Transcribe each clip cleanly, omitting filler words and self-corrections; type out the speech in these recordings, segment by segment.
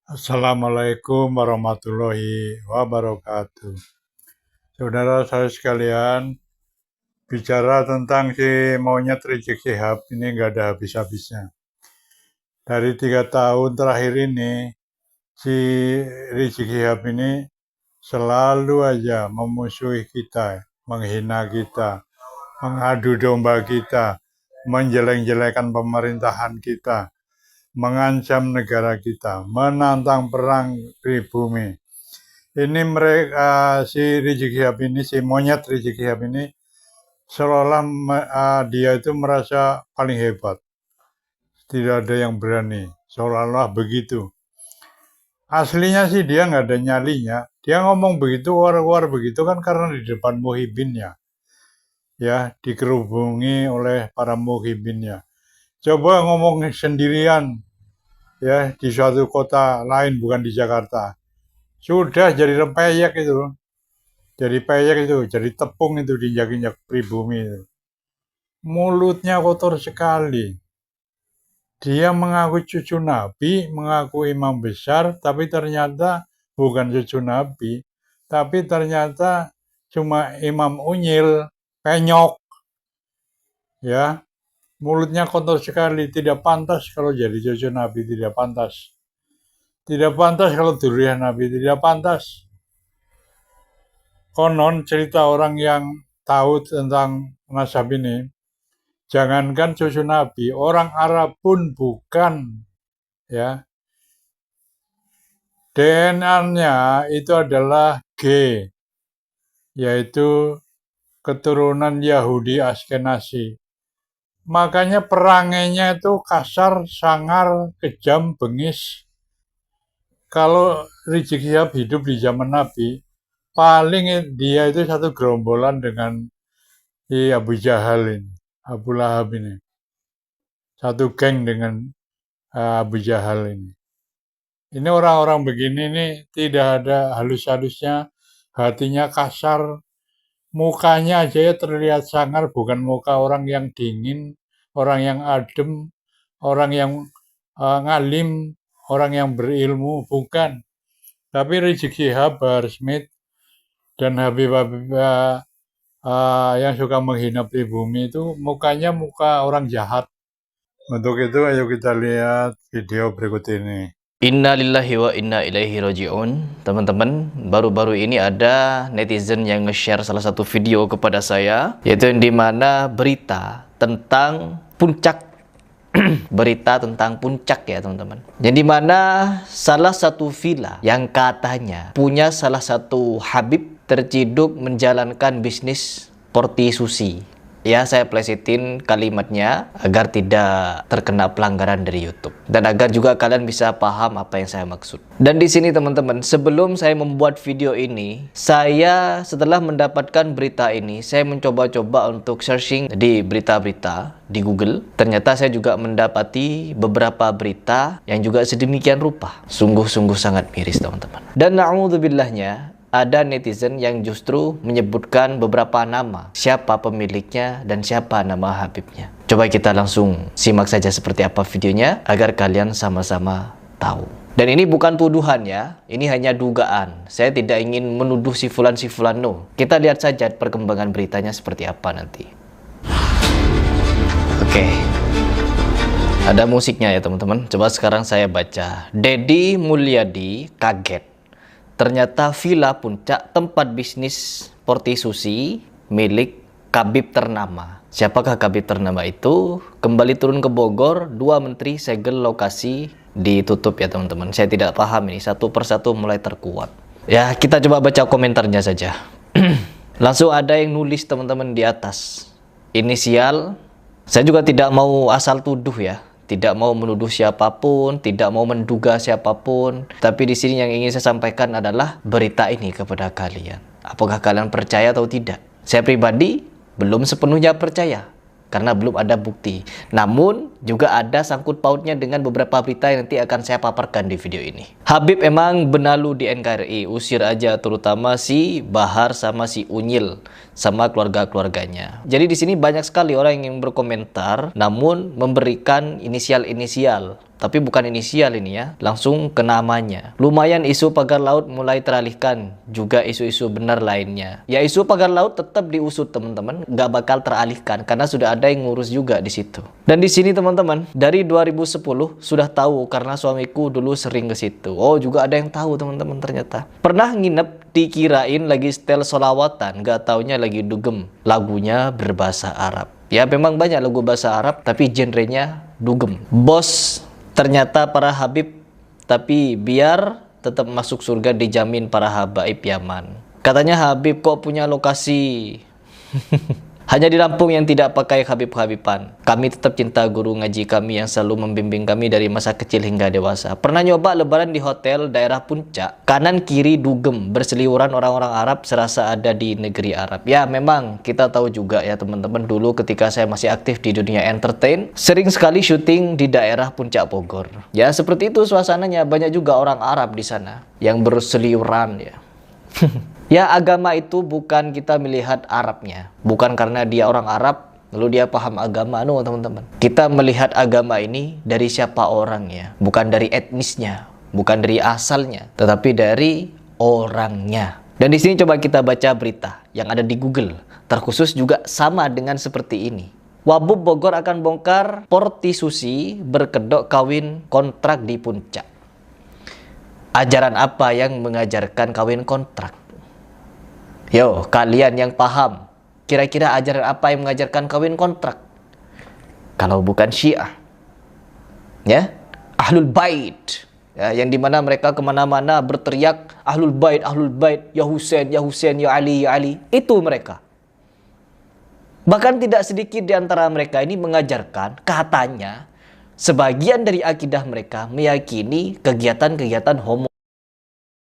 Assalamualaikum warahmatullahi wabarakatuh. Saudara saya sekalian, bicara tentang si monyet Rizik Syihab ini nggak ada habis-habisnya. Dari 3 tahun terakhir ini, si Rizik Syihab ini selalu aja memusuhi kita, menghina kita, mengadu domba kita, menjelek-jelekan pemerintahan kita, mengancam negara kita, menantang perang pribumi. Ini mereka si Rizik Syihab ini, si monyet Rizik Syihab ini seolah-olah dia itu merasa paling hebat. Tidak ada yang berani, seolah-olah begitu. Aslinya sih dia nggak ada nyalinya. Dia ngomong begitu, war-war begitu kan karena di depan muhibinnya. Ya, dikerubungi oleh para muhibinnya. Coba ngomong sendirian ya di suatu kota lain bukan di Jakarta. Sudah jadi rempeyek itu. Jadi peyek itu, jadi tepung itu diinjak-injak pribumi itu. Mulutnya kotor sekali. Dia mengaku cucu Nabi, mengaku imam besar, tapi ternyata bukan cucu Nabi. Tapi ternyata cuma imam unyil, penyok. Ya, mulutnya kotor sekali, tidak pantas kalau jadi cucu Nabi, tidak pantas. Tidak pantas kalau durian Nabi, tidak pantas. Konon cerita orang yang tahu tentang nasab ini, jangankan cucu Nabi, orang Arab pun bukan, ya. DNA-nya itu adalah G, yaitu keturunan Yahudi Askenazi. Makanya perangainya itu kasar, sangar, kejam, bengis. Kalau Rizik Syihab hidup di zaman Nabi, paling dia itu satu gerombolan dengan Abu Jahal ini, Abu Lahab ini. Satu geng dengan Abu Jahal ini. Ini orang-orang begini nih tidak ada halus-halusnya, hatinya kasar, mukanya aja ya terlihat sangar, bukan muka orang yang dingin, orang yang adem, orang yang ngalim, orang yang berilmu, bukan. Tapi Rizik Syihab, Bahar Smith, dan Habib-Habib yang suka menghina pribumi itu mukanya muka orang jahat. Untuk itu ayo kita lihat video berikut ini. Inna lillahi wa inna ilaihi raji'un. Teman-teman, baru-baru ini ada netizen yang nge-share salah satu video kepada saya, yaitu yang dimana berita tentang puncak berita tentang puncak ya teman-teman, yang dimana salah satu villa yang katanya punya salah satu Habib terciduk menjalankan bisnis prostitusi. Ya, saya plesetin kalimatnya agar tidak terkena pelanggaran dari YouTube dan agar juga kalian bisa paham apa yang saya maksud. Dan di sini teman-teman, sebelum saya membuat video ini, saya setelah mendapatkan berita ini, saya mencoba-coba untuk searching di berita-berita di Google. Ternyata saya juga mendapati beberapa berita yang juga sedemikian rupa. Sungguh-sungguh sangat miris teman-teman. Dan na'udzubillahnya, ada netizen yang justru menyebutkan beberapa nama, siapa pemiliknya dan siapa nama Habibnya. Coba kita langsung simak saja seperti apa videonya agar kalian sama-sama tahu. Dan ini bukan tuduhan ya, ini hanya dugaan. Saya tidak ingin menuduh si fulan no. Kita lihat saja perkembangan beritanya seperti apa nanti. Oke. Ada musiknya ya teman-teman. Coba sekarang saya baca. Deddy Mulyadi kaget. Ternyata villa puncak tempat bisnis prostitusi milik Kabib ternama. Siapakah Kabib ternama itu? Kembali turun ke Bogor, 2 menteri segel lokasi ditutup ya teman-teman. Saya tidak paham ini, satu persatu mulai terkuat. Ya, kita coba baca komentarnya saja. Langsung ada yang nulis teman-teman di atas. Inisial, saya juga tidak mau asal tuduh ya. Tidak mau menuduh siapapun, tidak mau menduga siapapun. Tapi di sini yang ingin saya sampaikan adalah berita ini kepada kalian. Apakah kalian percaya atau tidak? Saya pribadi belum sepenuhnya percaya karena belum ada bukti. Namun juga ada sangkut pautnya dengan beberapa berita yang nanti akan saya paparkan di video ini. Habib emang benalu di NKRI, usir aja terutama si Bahar sama si Unyil sama keluarga-keluarganya. Jadi di sini banyak sekali orang yang berkomentar namun memberikan inisial-inisial Tapi bukan inisial ini ya, langsung ke namanya. Lumayan isu pagar laut mulai teralihkan, juga isu-isu benar lainnya. Ya isu pagar laut tetap diusut teman-teman, nggak bakal teralihkan karena sudah ada yang ngurus juga di situ. Dan di sini teman-teman, dari 2010 sudah tahu karena suamiku dulu sering ke situ. Oh juga ada yang tahu teman-teman ternyata. Pernah nginep dikirain lagi setel solawatan, nggak taunya lagi dugem. Lagunya berbahasa Arab. Ya memang banyak lagu bahasa Arab, tapi genrenya dugem. Bos, ternyata para habib, tapi biar tetap masuk surga dijamin para habaib Yaman. Katanya Habib kok punya lokasi hanya di Lampung yang tidak pakai habib-habiban. Kami tetap cinta guru ngaji kami yang selalu membimbing kami dari masa kecil hingga dewasa. Pernah nyoba lebaran di hotel daerah Puncak, kanan kiri dugem, berseliweran orang-orang Arab serasa ada di negeri Arab. Ya memang kita tahu juga ya teman-teman, dulu ketika saya masih aktif di dunia entertain, sering sekali syuting di daerah Puncak Bogor. Ya seperti itu suasananya, banyak juga orang Arab di sana yang berseliweran ya. Ya agama itu bukan kita melihat Arabnya, bukan karena dia orang Arab lalu dia paham agama, no teman-teman. Kita melihat agama ini dari siapa orangnya, bukan dari etnisnya, bukan dari asalnya, tetapi dari orangnya. Dan di sini coba kita baca berita yang ada di Google, terkhusus juga sama dengan seperti ini. Wabub Bogor akan bongkar prostitusi berkedok kawin kontrak di Puncak. Ajaran apa yang mengajarkan kawin kontrak? Yo, kalian yang paham, kira-kira ajaran apa yang mengajarkan kawin kontrak? Kalau bukan Syiah, ya, Ahlul Bait, ya, yang dimana mereka kemana-mana berteriak Ahlul Bait, ya Husain, ya Husain, ya Ali, ya Ali. Itu mereka. Bahkan tidak sedikit di antara mereka ini mengajarkan, katanya, sebagian dari akidah mereka meyakini kegiatan-kegiatan homo.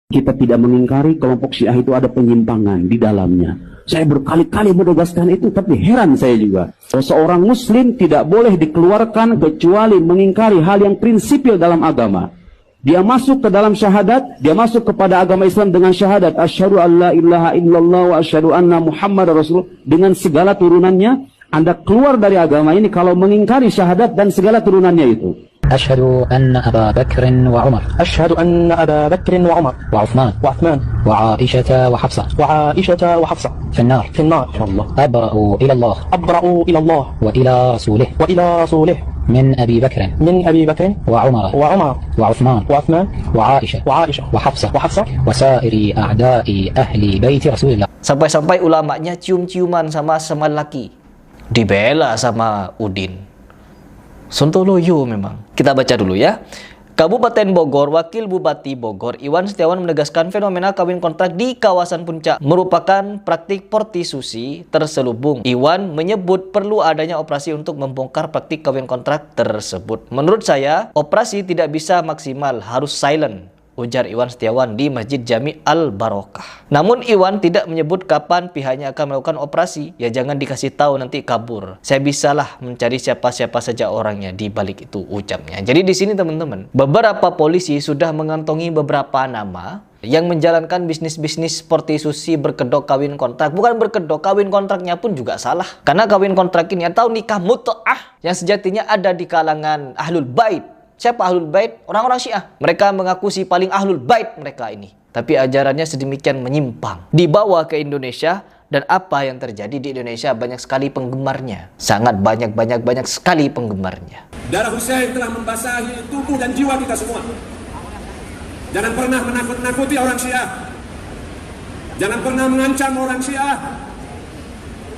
Kita tidak mengingkari kelompok Syiah itu ada penyimpangan di dalamnya. Saya berkali-kali menegaskan itu, tapi heran saya juga. Seorang muslim tidak boleh dikeluarkan kecuali mengingkari hal yang prinsipil dalam agama. Dia masuk ke dalam syahadat, dia masuk kepada agama Islam dengan syahadat asyhadu an la ilaha illallah wa asyhadu anna Muhammadar Rasulullah, dengan segala turunannya. Anda keluar dari agama ini kalau mengingkari syahadat dan segala turunannya itu. أشهد أن أبا بكر وعمر أشهد أن أبا بكر وعمر وعثمان وعائشة وحفصة في النار إن شاء الله. أبرأ إلى الله إلى الله وإلى رسوله من أبي بكر وعمر وعثمان وعائشة وحفصة وسائر أعداء أهل بيت رسول الله. Sampai-sampai ulamanya cium-ciuman sama laki, dibela sama Udin. Sontoloyo memang. Kita baca dulu ya. Kabupaten Bogor, Wakil Bupati Bogor Iwan Setiawan menegaskan fenomena kawin kontrak di kawasan Puncak merupakan praktik prostitusi terselubung. Iwan menyebut perlu adanya operasi untuk membongkar praktik kawin kontrak tersebut. Menurut saya, operasi tidak bisa maksimal, harus silent, ujar Iwan Setiawan di Masjid Jami Al-Barokah. Namun Iwan tidak menyebut kapan pihaknya akan melakukan operasi. Ya jangan dikasih tahu nanti kabur. Saya bisalah mencari siapa-siapa saja orangnya di balik itu, ucapnya. Jadi di sini teman-teman, beberapa polisi sudah mengantongi beberapa nama yang menjalankan bisnis-bisnis prostitusi berkedok kawin kontrak. Bukan berkedok, kawin kontraknya pun juga salah. Karena kawin kontrak ini atau nikah mut'ah yang sejatinya ada di kalangan Ahlul Bait. Siapa Ahlul Bait? Orang-orang Syiah. Mereka mengaku si paling Ahlul Bait mereka ini. Tapi ajarannya sedemikian menyimpang. Dibawa ke Indonesia, dan apa yang terjadi di Indonesia, banyak sekali penggemarnya. Sangat banyak sekali penggemarnya. Darah Husain telah membasahi tubuh dan jiwa kita semua. Jangan pernah menakut-nakuti orang Syiah. Jangan pernah mengancam orang Syiah.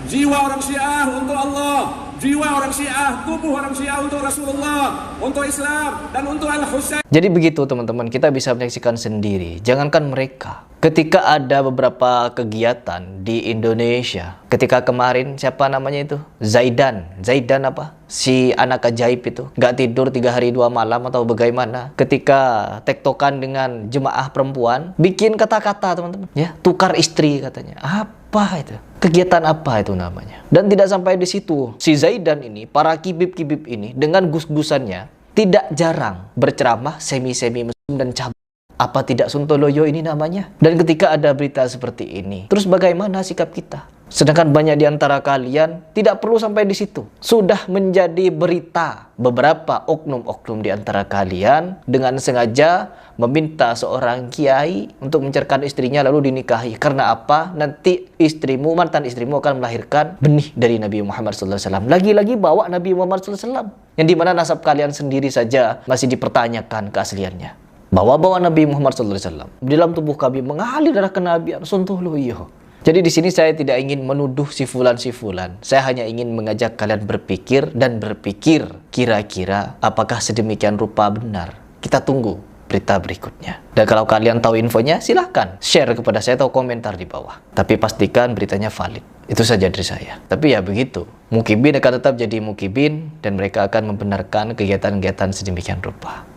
Jiwa orang Syiah untuk Allah, jiwa orang Syiah, tubuh orang Syiah untuk Rasulullah, untuk Islam, dan untuk Al-Husain. Jadi begitu teman-teman, kita bisa menyaksikan sendiri. Jangankan mereka, ketika ada beberapa kegiatan di Indonesia, ketika kemarin siapa namanya itu? Zaidan apa? Si anak ajaib itu, nggak tidur 3 hari 2 malam atau bagaimana? Ketika tektokan dengan jemaah perempuan, bikin kata-kata teman-teman, ya tukar istri katanya. Apa itu? Kegiatan apa itu namanya? Dan tidak sampai di situ. Si Zaidan ini, para kibib-kibib ini dengan gus-gusannya tidak jarang berceramah semi-semi mesum dan cabut. Apa tidak sontoloyo ini namanya? Dan ketika ada berita seperti ini, terus bagaimana sikap kita? Sedangkan banyak di antara kalian tidak perlu sampai di situ. Sudah menjadi berita beberapa oknum-oknum di antara kalian dengan sengaja meminta seorang kiai untuk menceraikan istrinya lalu dinikahi. Karena apa? Nanti istrimu, mantan istrimu akan melahirkan benih dari Nabi Muhammad SAW. Lagi-lagi bawa Nabi Muhammad SAW. Yang dimana nasab kalian sendiri saja masih dipertanyakan keasliannya. Bawa-bawa Nabi Muhammad SAW. Di dalam tubuh kami mengalir darah kenabian. Suntuh lu iyo. Jadi di sini saya tidak ingin menuduh si fulan. Saya hanya ingin mengajak kalian berpikir dan berpikir kira-kira apakah sedemikian rupa benar. Kita tunggu berita berikutnya. Dan kalau kalian tahu infonya, silahkan share kepada saya atau komentar di bawah. Tapi pastikan beritanya valid. Itu saja dari saya. Tapi ya begitu. Mukibin akan tetap jadi mukibin dan mereka akan membenarkan kegiatan-kegiatan sedemikian rupa.